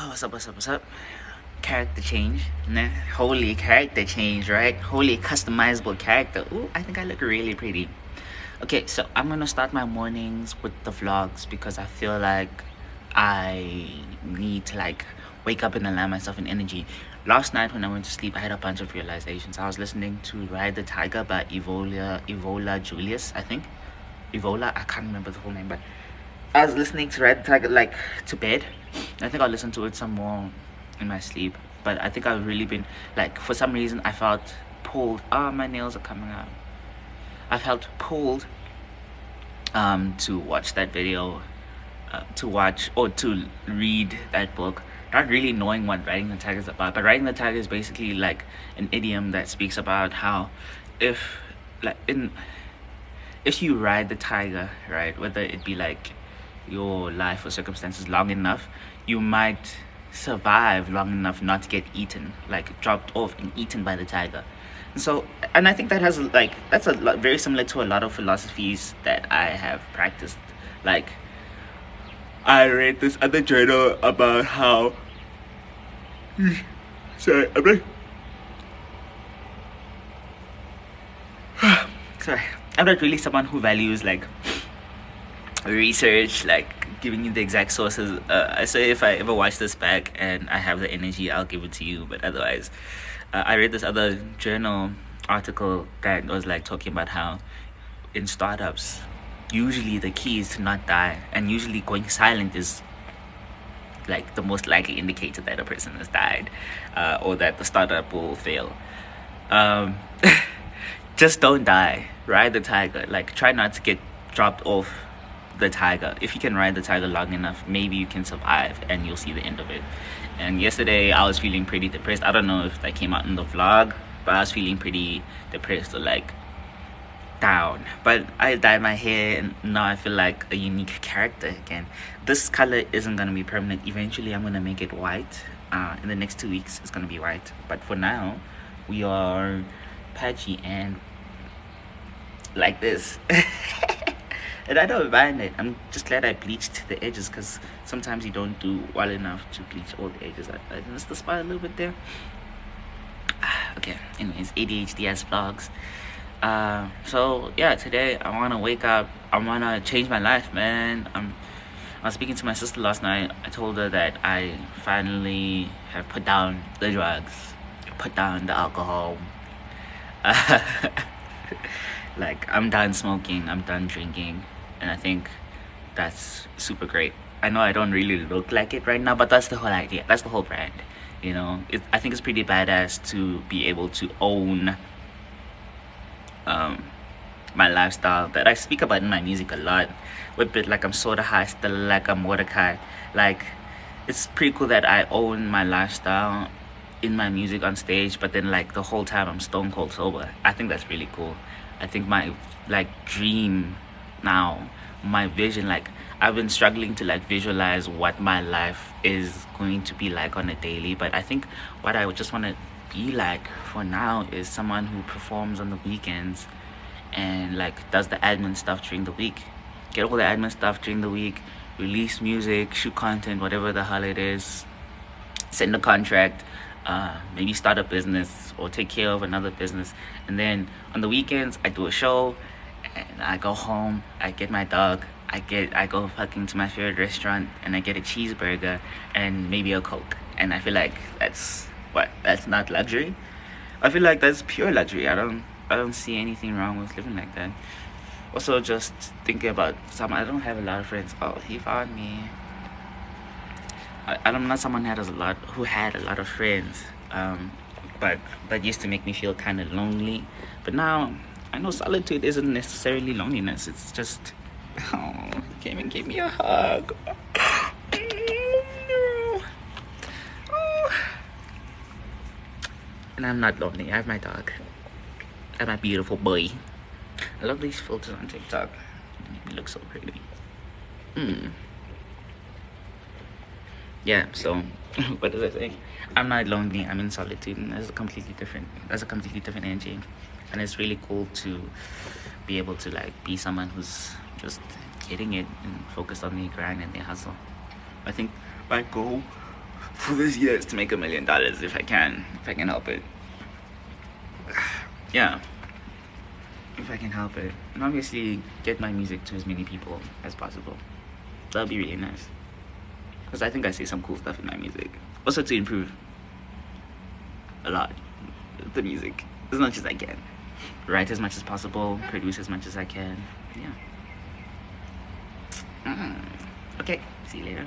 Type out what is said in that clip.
What's up? Character change, nah? Holy character change, right? Holy customizable character. Ooh, I think I look really pretty. Okay, so I'm gonna start my mornings with the vlogs because I feel like I need to wake up and align myself in energy. Last night when I went to sleep, I had a bunch of realizations. I was listening to Ride the Tiger by Evola Julius, I think. Evola, I can't remember the full name, but I was listening to Ride the Tiger to bed. I think I'll listen to it some more in my sleep. But I think I've really been for some reason I felt pulled. Oh, my nails are coming out. I felt pulled to watch that video, to watch or to read that book, not really knowing what Riding the Tiger is about. But Riding the Tiger is basically like an idiom that speaks about how if if you ride the tiger, right, whether it be your life or circumstances long enough, you might survive long enough not to get eaten, dropped off and eaten by the tiger. And I think that has that's a lot, very similar to a lot of philosophies that I have practiced. Like, I read this other journal about how sorry, sorry, I'm not really someone who values research, giving you the exact sources. So if I ever watch this back and I have the energy, I'll give it to you. But otherwise, I read this other journal article that was talking about how in startups, usually the key is to not die, and usually going silent is the most likely indicator that a person has died, or that the startup will fail. Just don't die. Ride the tiger. Try not to get dropped off the tiger. If you can ride the tiger long enough, maybe you can survive and you'll see the end of it. And yesterday I was feeling pretty depressed. I don't know if that came out in the vlog, but I was feeling pretty depressed or down. But I dyed my hair and now I feel like a unique character again. This color isn't gonna be permanent. Eventually I'm gonna make it white. In the next 2 weeks it's gonna be white. But for now we are patchy and like this. And I don't mind it. I'm just glad I bleached the edges, because sometimes you don't do well enough to bleach all the edges. I missed the spot a little bit there. Okay, anyways, ADHD as vlogs. So yeah, today I want to wake up. I want to change my life, man. I was speaking to my sister last night. I told her that I finally have put down the drugs, put down the alcohol. I'm done smoking, I'm done drinking, and I think that's super great. I know I don't really look like it right now, but that's the whole idea. That's the whole brand. I think it's pretty badass to be able to own my lifestyle that I speak about in my music a lot. With it, I'm sorta high, still like I'm Mordecai. It's pretty cool that I own my lifestyle in my music on stage, but then the whole time I'm stone cold sober. I think that's really cool. I think my dream now, my vision, I've been struggling to visualize what my life is going to be on a daily, but I think what I would just want to be for now is someone who performs on the weekends and does the admin stuff during the week. Get all the admin stuff during the week, release music, shoot content, whatever the hell it is, send a contract, maybe start a business or take care of another business, and then on the weekends I do a show and I go home, I get my dog, I go fucking to my favorite restaurant and I get a cheeseburger and maybe a Coke, and I feel that's not luxury. I feel that's pure luxury. I don't see anything wrong with living like that. Also, just thinking about I don't have a lot of friends. Oh, he found me. I'm not someone who had a lot of friends, but that used to make me feel kind of lonely. But now I know solitude isn't necessarily loneliness. It's just, oh, he came and gave me a hug. And I'm not lonely. I have my dog. I have my beautiful boy. I love these filters on TikTok. They make me look so pretty. Yeah, so what does I say? I'm not lonely, I'm in solitude, and that's a completely different energy. And it's really cool to be able to be someone who's just getting it and focused on the grind and the hustle. I think my goal for this year is to make $1 million if I can help it. Yeah, if I can help it, and obviously get my music to as many people as possible. That'll be really nice, because I think I say some cool stuff in my music. Also to improve a lot the music as much as I can, write as much as possible, produce as much as I can. Yeah. Okay, see you later.